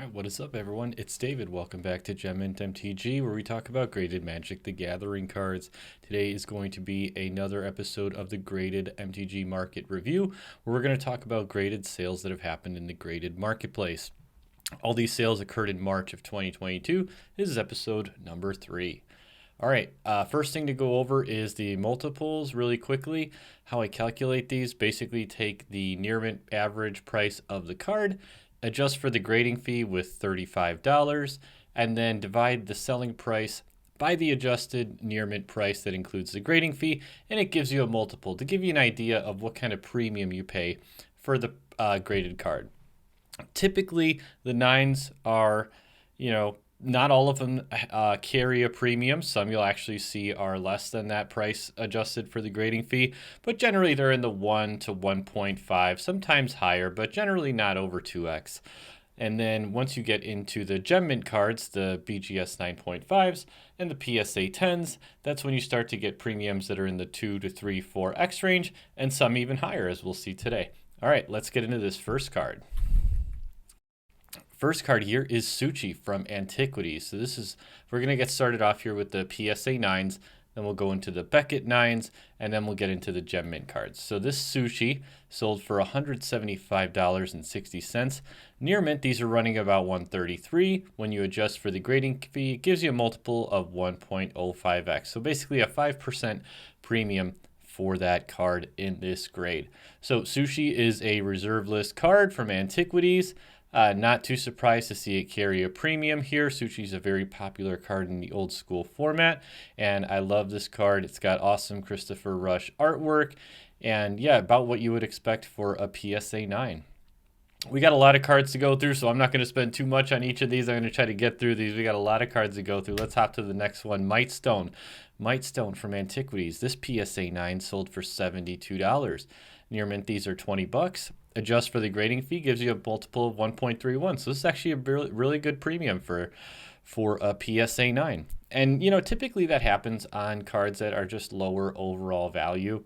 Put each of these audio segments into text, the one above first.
Alright, what is up everyone? It's David. Welcome back to Gem Mint MTG, where we talk about graded Magic the Gathering cards. Today is going to be another episode of the graded MTG market review, where we're going to talk about graded sales that have happened in the graded marketplace. All these sales occurred in March of 2022. This is episode number 3. All right, first thing to go over is the multiples really quickly. How I calculate these, basically take the near mint average price of the card, adjust for the grading fee with $35, and then divide the selling price by the adjusted near mint price that includes the grading fee, and it gives you a multiple to give you an idea of what kind of premium you pay for the graded card. Typically, the 9s are, not all of them carry a premium. Some you'll actually see are less than that price adjusted for the grading fee, but generally they're in the 1 to 1.5, sometimes higher, but generally not over 2x. And then once you get into the Gem Mint cards, the BGS 9.5s and the PSA 10s, that's when you start to get premiums that are in the 2 to 3, 4x range, and some even higher, as we'll see today. All right, let's get into this first card. First card here is Suchi from Antiquities. So we're going to get started off here with the PSA 9s, then we'll go into the Beckett 9s, and then we'll get into the Gem Mint cards. So this Suchi sold for $175.60. Near mint, these are running about $133. When you adjust for the grading fee, it gives you a multiple of 1.05x. So basically a 5% premium for that card in this grade. So Suchi is a reserve list card from Antiquities. Not too surprised to see it carry a premium here. Suchi is a very popular card in the old school format, and I love this card. It's got awesome Christopher Rush artwork, and yeah, about what you would expect for a PSA 9. We got a lot of cards to go through, so I'm not going to spend too much on each of these. I'm going to try to get through these. We got a lot of cards to go through. Let's hop to the next one. Mightstone. Mightstone from Antiquities. This PSA 9 sold for $72. Near mint, these are $20. Adjust for the grading fee, gives you a multiple of 1.31. So this is actually a really good premium for a PSA 9. And, typically that happens on cards that are just lower overall value.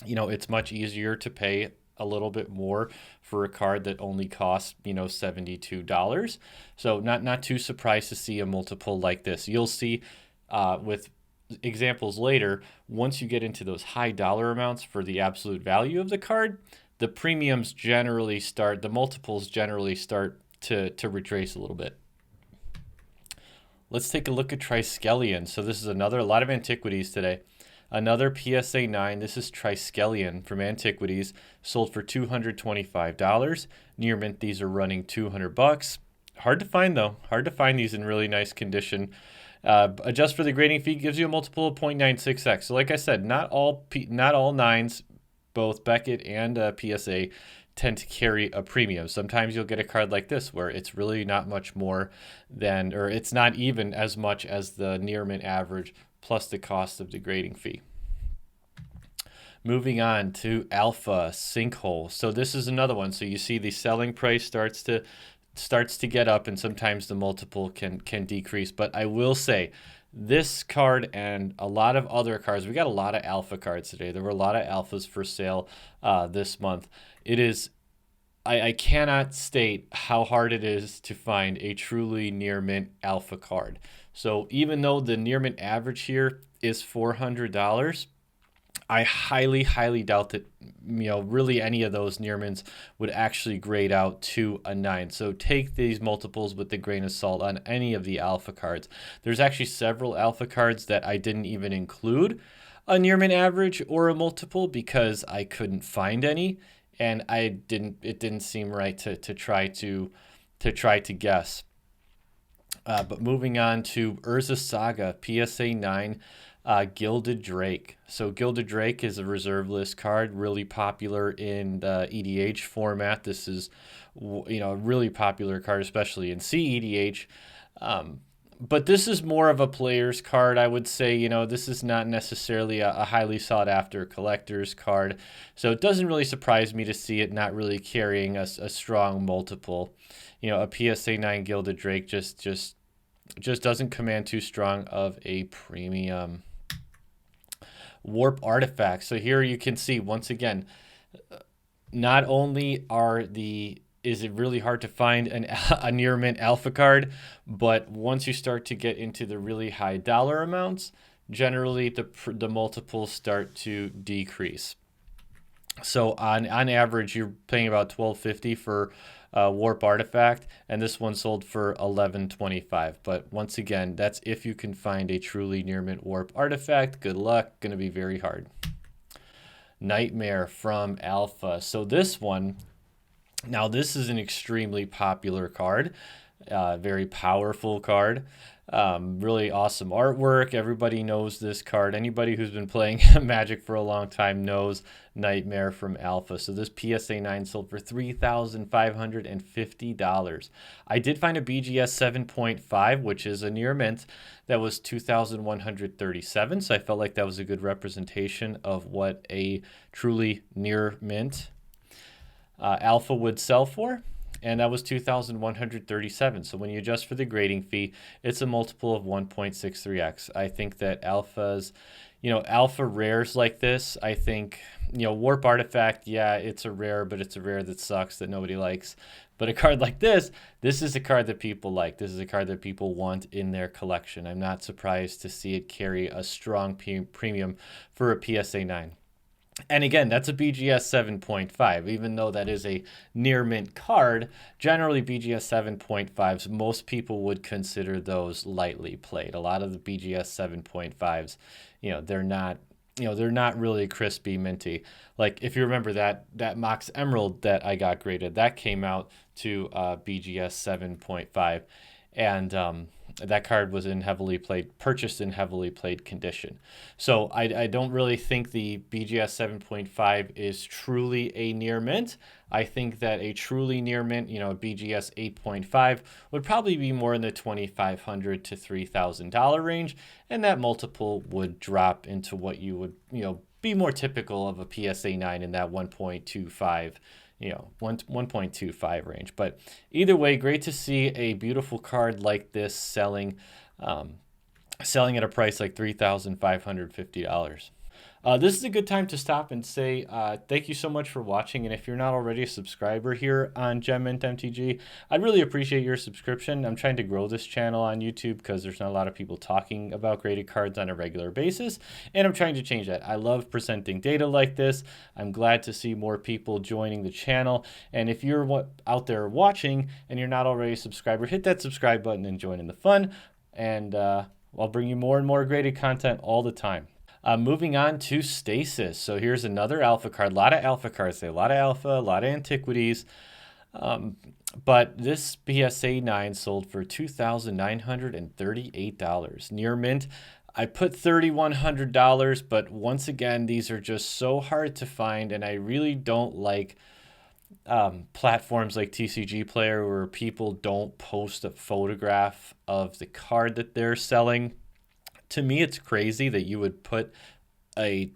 It's much easier to pay a little bit more for a card that only costs, $72. So not too surprised to see a multiple like this. You'll see with examples later, once you get into those high dollar amounts for the absolute value of the card, the premiums generally start, the multiples generally start to retrace a little bit. Let's take a look at Triskelion. So this is a lot of Antiquities today. Another PSA 9. This is Triskelion from Antiquities, sold for $225. Near mint, these are running $200. Hard to find though. Hard to find these in really nice condition. Adjust for the grading fee, gives you a multiple of 0.96x. So like I said, not all 9s, both Beckett and PSA, tend to carry a premium. Sometimes you'll get a card like this where it's really not much more than, or it's not even as much as the near mint average plus the cost of the grading fee. Moving on to Alpha Sinkhole. So this is another one. So you see the selling price starts to get up, and sometimes the multiple can decrease. But I will say, this card and a lot of other cards, we got a lot of alpha cards today. There were a lot of alphas for sale this month. I cannot state how hard it is to find a truly near mint alpha card. So even though the near mint average here is $400, I highly, highly doubt that, really any of those near mints would actually grade out to a 9. So take these multiples with a grain of salt on any of the alpha cards. There's actually several alpha cards that I didn't even include a near mint average or a multiple because I couldn't find any, and it didn't seem right to try to guess. But moving on to Urza Saga PSA 9. Gilded Drake. So Gilded Drake is a reserve list card, really popular in the EDH format. This is, a really popular card, especially in CEDH. But this is more of a player's card, I would say. This is not necessarily a highly sought after collector's card. So it doesn't really surprise me to see it not really carrying a strong multiple. A PSA 9 Gilded Drake just doesn't command too strong of a premium. Warp Artifacts. So here you can see, once again, not only are the is it really hard to find a near mint alpha card. But once you start to get into the really high dollar amounts, generally the multiples start to decrease. So on average, you're paying about $12.50 for Warp Artifact, and this one sold for $11.25. But once again, that's if you can find a truly near mint Warp Artifact. Good luck, gonna be very hard. Nightmare from Alpha. So this one, now this is an extremely popular card, very powerful card. Really awesome artwork. Everybody knows this card. Anybody who's been playing Magic for a long time knows Nightmare from Alpha. So this PSA 9 sold for $3,550. I did find a BGS 7.5, which is a near mint, that was $2,137. So I felt like that was a good representation of what a truly near mint Alpha would sell for. And that was $2,137. So when you adjust for the grading fee, it's a multiple of 1.63x. I think that alphas, alpha rares like this, I think, Warp Artifact, yeah, it's a rare, but it's a rare that sucks, that nobody likes. But a card like this is a card that people like. This is a card that people want in their collection. I'm not surprised to see it carry a strong premium for a PSA 9. And again, that's a BGS 7.5. Even though that is a near mint card, generally BGS 7.5s, most people would consider those lightly played. A lot of the BGS 7.5s, they're not really crispy minty. Like if you remember that Mox Emerald that I got graded, that came out to BGS 7.5, and that card was purchased in heavily played condition. So I don't really think the BGS 7.5 is truly a near mint. I think that a truly near mint, BGS 8.5 would probably be more in the $2,500 to $3,000 range, and that multiple would drop into what you would, be more typical of a PSA 9 in that 1.25. 1.25 range. But either way, great to see a beautiful card like this selling at a price like $3,550. This is a good time to stop and say thank you so much for watching. And if you're not already a subscriber here on Gem Mint MTG, I'd really appreciate your subscription. I'm trying to grow this channel on YouTube because there's not a lot of people talking about graded cards on a regular basis. And I'm trying to change that. I love presenting data like this. I'm glad to see more people joining the channel. And if you're out there watching and you're not already a subscriber, hit that subscribe button and join in the fun. And I'll bring you more and more graded content all the time. Moving on to Stasis. So here's another alpha card. A lot of alpha cards today. A lot of alpha, a lot of antiquities. But this PSA 9 sold for $2,938. Near mint, I put $3,100, but once again, these are just so hard to find, and I really don't like platforms like TCG Player where people don't post a photograph of the card that they're selling. To me, it's crazy that you would put a,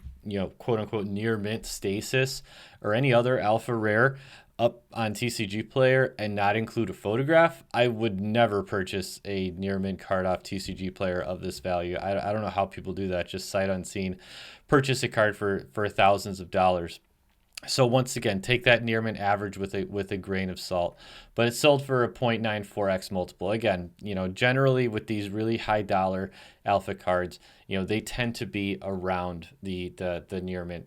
quote unquote near mint Stasis or any other alpha rare up on TCG Player and not include a photograph. I would never purchase a near mint card off TCG Player of this value. I don't know how people do that. Just sight unseen, purchase a card for thousands of dollars. So once again, take that near mint average with a grain of salt, but it sold for a 0.94x multiple. Again, generally with these really high dollar alpha cards, they tend to be around the near mint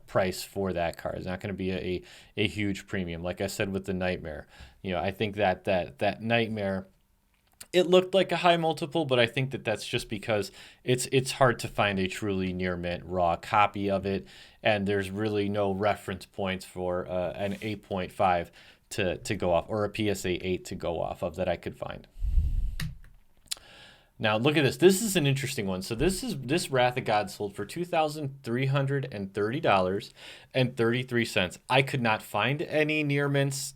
price for that card. It's not going to be a huge premium. Like I said with the Nightmare, I think that Nightmare, it looked like a high multiple, but I think that's just because it's hard to find a truly near mint raw copy of it, and there's really no reference points for an 8.5 to go off, or a PSA 8 to go off of that I could find. Now look at this. This is an interesting one. So this Wrath of God sold for $2,330.33. I could not find any near mints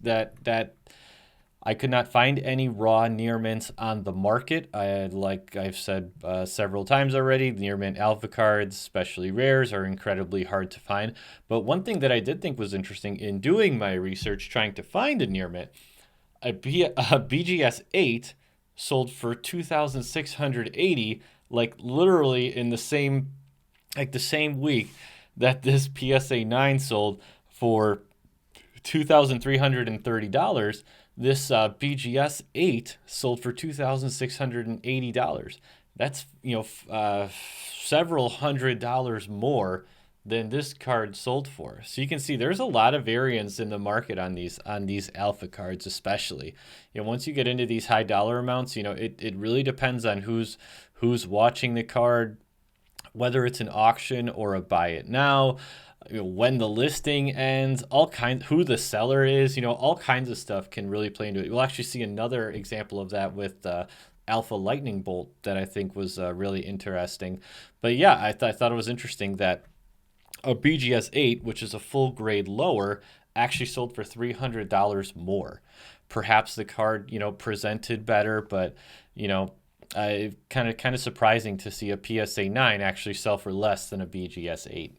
I could not find any raw near mints on the market. Like I've said several times already, near mint alpha cards, especially rares, are incredibly hard to find. But one thing that I did think was interesting in doing my research, trying to find a near mint, a BGS 8 sold for $2,680, like literally in the same week that this PSA 9 sold for $2,330. This BGS 8 sold for $2,680. That's, several $100s more than this card sold for. So you can see there's a lot of variance in the market on these alpha cards, especially. Once you get into these high dollar amounts, it really depends on who's watching the card, whether it's an auction or a buy it now, when the listing ends, all kinds, who the seller is, all kinds of stuff can really play into it. We'll actually see another example of that with Alpha Lightning Bolt that I think was really interesting. But yeah, I thought it was interesting that a BGS 8, which is a full grade lower, actually sold for $300 more. Perhaps the card, presented better, but, kind of surprising to see a PSA 9 actually sell for less than a BGS 8.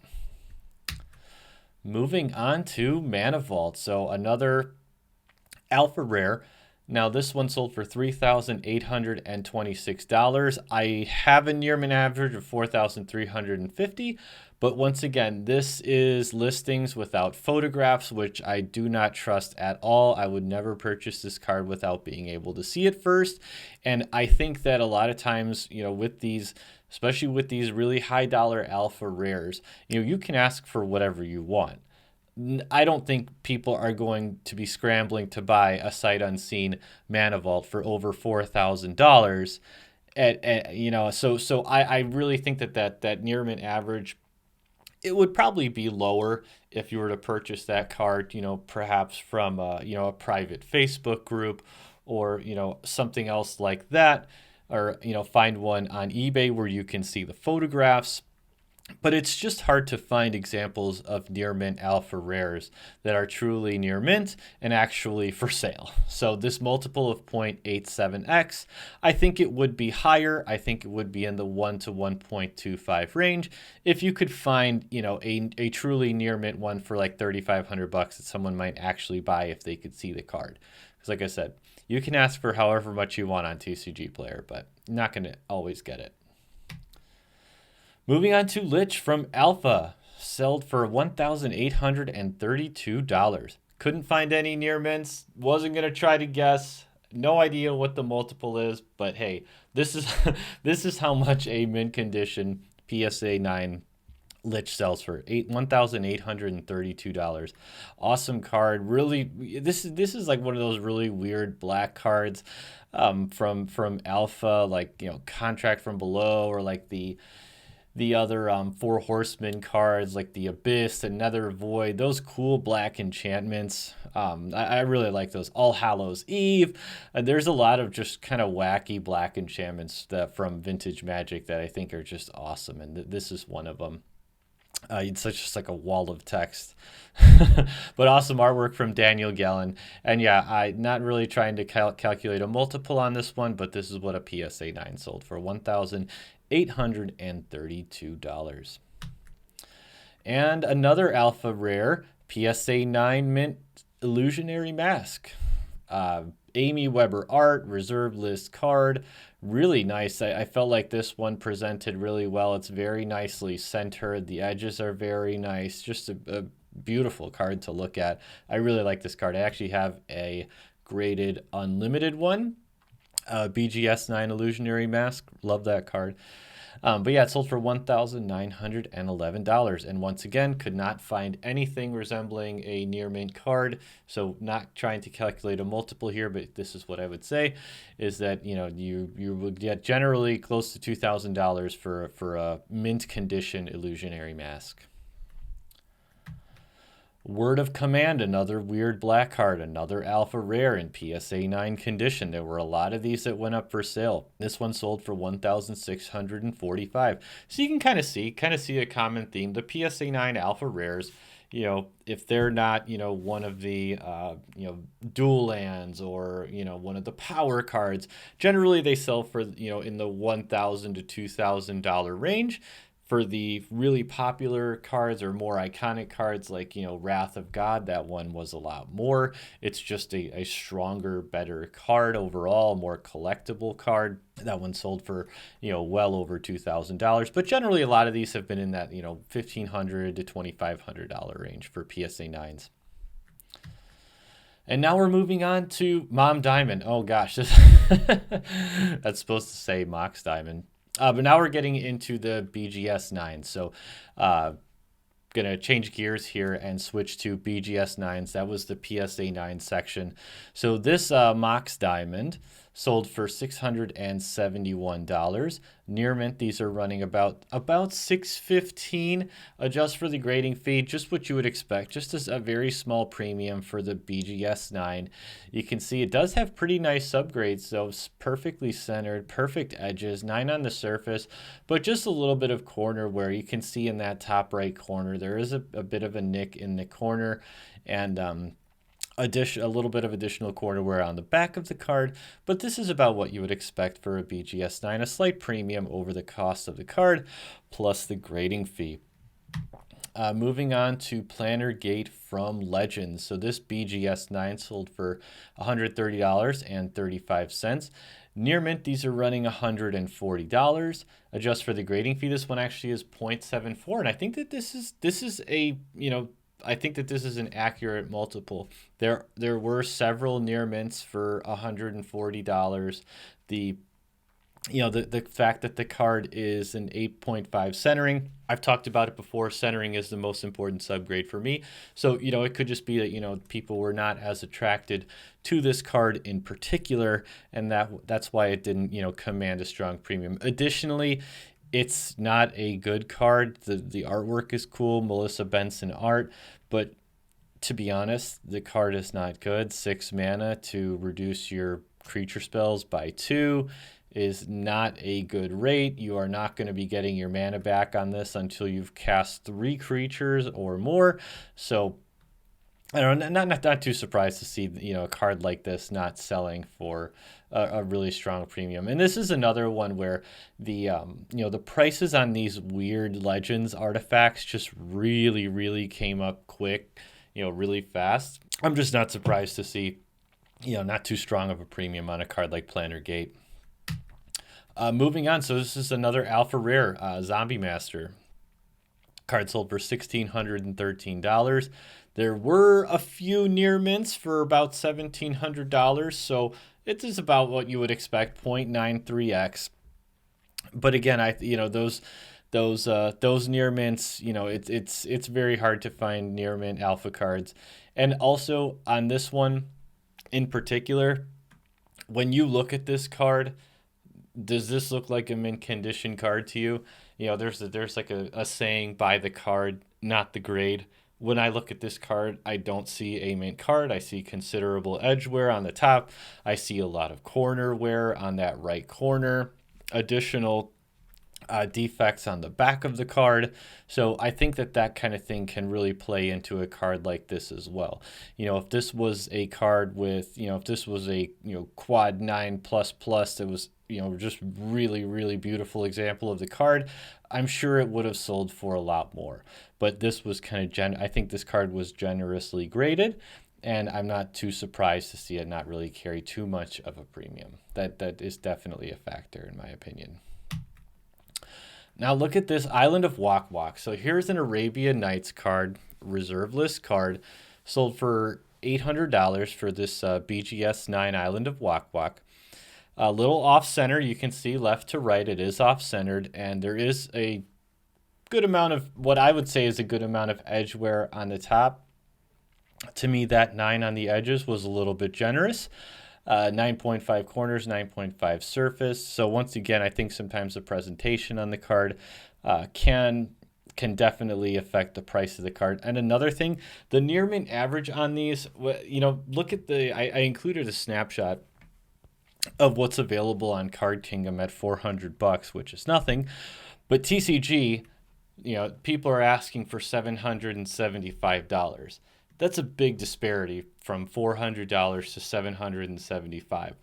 Moving on to Mana Vault. So another alpha rare. Now this one sold for $3,826. I have a near min average of 4,350, but once again, this is listings without photographs, which I do not trust at all. I would never purchase this card without being able to see it first. And I think that a lot of times, with these, especially with these really high dollar alpha rares, you can ask for whatever you want. I don't think people are going to be scrambling to buy a sight unseen Mana Vault for over $4,000. So I really think that near mint average, it would probably be lower if you were to purchase that card, perhaps from a private Facebook group or something else like that, or find one on eBay where you can see the photographs. But it's just hard to find examples of near mint alpha rares that are truly near mint and actually for sale. So this multiple of 0.87x, I think it would be higher. I think it would be in the 1 to 1.25 range if you could find, a truly near mint one for like $3,500 that someone might actually buy if they could see the card. Because like I said, you can ask for however much you want on TCG Player, but you're not going to always get it. Moving on to Lich from Alpha, sold for $1,832. Couldn't find any near mints. Wasn't gonna try to guess. No idea what the multiple is, but hey, this is this is how much a mint condition PSA 9 Lich sells for $1,832. Awesome card. Really, this is like one of those really weird black cards from Alpha, like Contract from Below, or like the other Four Horsemen cards like the Abyss and Nether Void, those cool black enchantments. I really like those. All Hallows Eve. There's a lot of just kind of wacky black enchantments from Vintage Magic that I think are just awesome, and this is one of them. It's just like a wall of text. But awesome artwork from Daniel Gallen. And yeah, I'm not really trying to calculate a multiple on this one, but this is what a PSA 9 sold for, $1,832. And another alpha rare, PSA 9 mint Illusionary Mask. Amy Weber art, reserve list card. Really nice. I felt like this one presented really well. It's very nicely centered. The edges are very nice. Just a beautiful card to look at. I really like this card. I actually have a graded unlimited one. BGS 9 Illusionary Mask. Love that card. But yeah, it sold for $1,911. And once again, could not find anything resembling a near mint card. So not trying to calculate a multiple here, but this is what I would say is that, you would get generally close to $2,000 for a mint condition Illusionary Mask. Word of Command, another weird black card, another alpha rare in PSA 9 condition. There were a lot of these that went up for sale. This one sold for $1,645. So you can kind of see a common theme. The PSA 9 alpha rares, if they're not, one of the, dual lands or, one of the power cards, generally they sell for, in the $1,000 to $2,000 range. For the really popular cards or more iconic cards like, Wrath of God, that one was a lot more. It's just a stronger, better card overall, more collectible card. That one sold for, well over $2,000. But generally, a lot of these have been in that, $1,500 to $2,500 range for PSA 9s. And now we're moving on to Mom Diamond. Oh gosh, this that's supposed to say Mox Diamond. But now we're getting into the BGS 9. So gonna change gears here and switch to BGS 9s. That was the PSA 9 section. So this Mox Diamond sold for $671. Near mint, these are running about $615. Adjust for the grading fee, just what you would expect, just as a very small premium for the BGS 9. You can see it does have pretty nice subgrades, though, perfectly centered, perfect edges, 9 on the surface, but just a little bit of corner where you can see in that top right corner there is a bit of a nick in the corner, and a little bit of additional corner wear on the back of the card, but this is about what you would expect for a BGS 9, a slight premium over the cost of the card, plus the grading fee. Moving on to Planar Gate from Legends. So this BGS 9 sold for $130.35. Near mint, these are running $140. Adjust for the grading fee. This one actually is 0.74, and I think that this is a, I think that this is an accurate multiple. There were several near mints for $140. The fact that the card is an 8.5 centering, I've talked about it before. Centering is the most important subgrade for me. So, it could just be that, people were not as attracted to this card in particular, and that's why it didn't, command a strong premium. Additionally, it's not a good card. The artwork is cool, Melissa Benson art, but to be honest, the card is not good. 6 mana to reduce your creature spells by 2 is not a good rate. You are not going to be getting your mana back on this until you've cast 3 creatures or more. So I don't know, not too surprised to see, a card like this not selling for a really strong premium. And this is another one where the the prices on these weird Legends artifacts just really, really came up quick, really fast. I'm just not surprised to see, not too strong of a premium on a card like Planar Gate. Moving on, so this is another alpha rare, Zombie Master. Card sold for $1,613. There were a few near mints for about $1,700, so it is about what you would expect, 0.93x. But again, those near mints, it's very hard to find near mint alpha cards. And also on this one in particular, when you look at this card, does this look like a mint condition card to you? There's like a saying, buy the card, not the grade. When I look at this card, I don't see a mint card. I see considerable edge wear on the top. I see a lot of corner wear on that right corner. Additional defects on the back of the card. So I think that kind of thing can really play into a card like this as well. If this was a card with, if this was a, quad 9++, that was, just really, really beautiful example of the card, I'm sure it would have sold for a lot more. But this was kind of I think this card was generously graded, and I'm not too surprised to see it not really carry too much of a premium. That is definitely a factor in my opinion. Now look at this Island of Wak Wak. So here's an Arabian Nights card, reserve list card, sold for $800 for this BGS 9 Island of Wak Wak. A little off-center, you can see left to right, it is off-centered, and there is a good amount of, what I would say is a good amount of edge wear on the top. To me, that 9 on the edges was a little bit generous. 9.5 corners, 9.5 surface. So once again, I think sometimes the presentation on the card can definitely affect the price of the card. And another thing, the near mint average on these, look at I included a snapshot of what's available on Card Kingdom at $400, which is nothing. But TCG, people are asking for $775. That's a big disparity from $400 to $775.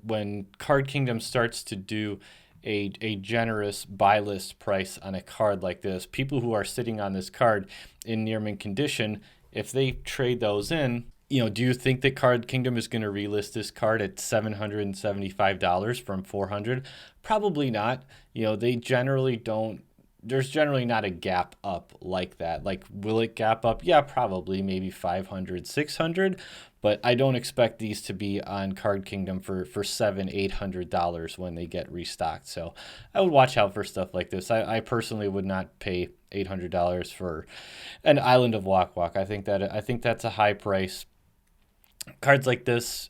When Card Kingdom starts to do a generous buy list price on a card like this, people who are sitting on this card in near mint condition, if they trade those in, do you think that Card Kingdom is going to relist this card at $775 from $400? Probably not. They generally don't. There's generally not a gap up like that. Like, will it gap up? Yeah, probably, maybe $500, $600. But I don't expect these to be on Card Kingdom for $700-800 when they get restocked. So I would watch out for stuff like this. I personally would not pay $800 for an Island of Walk Walk. I think that's a high price. Cards like this,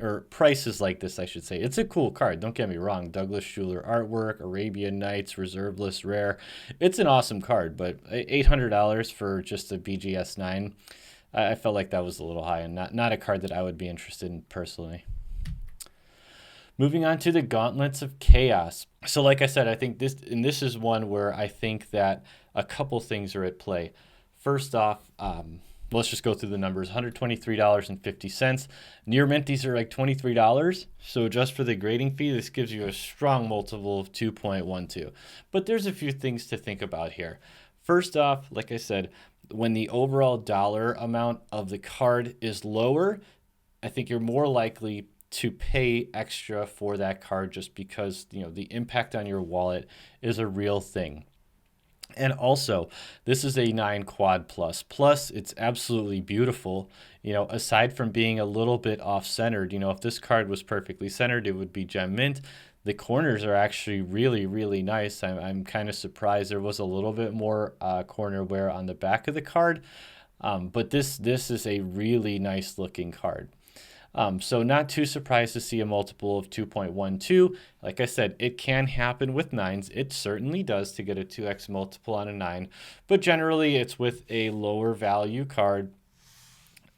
or prices like this, I should say. It's a cool card. Don't get me wrong. Douglas Schuler artwork, Arabian Nights, reserve list rare. It's an awesome card, but $800 for just a BGS 9, I felt like that was a little high and not a card that I would be interested in personally. Moving on to the Gauntlets of Chaos. So like I said, I think this is one where I think that a couple things are at play. First off, let's just go through the numbers. $123.50. Near minties are like $23. So just for the grading fee, this gives you a strong multiple of 2.12. But there's a few things to think about here. First off, like I said, when the overall dollar amount of the card is lower, I think you're more likely to pay extra for that card just because, the impact on your wallet is a real thing. And also, this is a 9 quad plus. Plus, it's absolutely beautiful. Aside from being a little bit off-centered, if this card was perfectly centered, it would be gem mint. The corners are actually really, really nice. I'm kind of surprised there was a little bit more corner wear on the back of the card. But this is a really nice looking card. So not too surprised to see a multiple of 2.12. Like I said, it can happen with 9s. It certainly does to get a 2x multiple on a 9. But generally, it's with a lower value card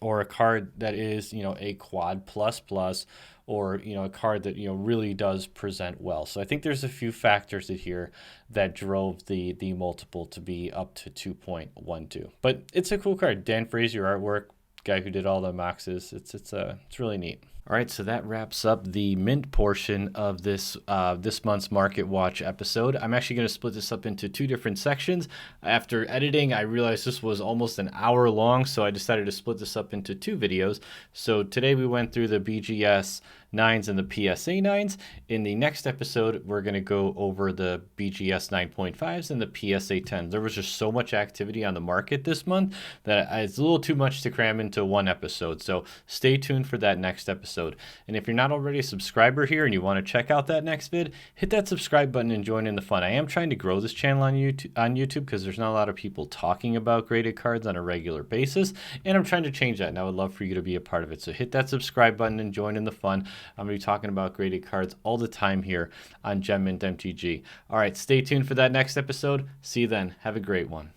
or a card that is, a quad plus plus, or, a card that, really does present well. So I think there's a few factors here that drove the multiple to be up to 2.12. But it's a cool card. Dan Frazier artwork, guy who did all the moxes. It's really neat. All right, so that wraps up the mint portion of this month's Market Watch episode. I'm actually going to split this up into two different sections. After editing, I realized this was almost an hour long, so I decided to split this up into two videos. So today we went through the BGS 9s and the PSA 9s. In the next episode, we're going to go over the BGS 9.5s and the PSA 10s. There was just so much activity on the market this month that it's a little too much to cram into one episode. So stay tuned for that next episode. And if you're not already a subscriber here and you want to check out that next vid, hit that subscribe button and join in the fun. I am trying to grow this channel on YouTube because there's not a lot of people talking about graded cards on a regular basis, and I'm trying to change that, and I would love for you to be a part of it. So hit that subscribe button and join in the fun. I'm going to be talking about graded cards all the time here on Gem Mint MTG. All right, stay tuned for that next episode. See you then. Have a great one.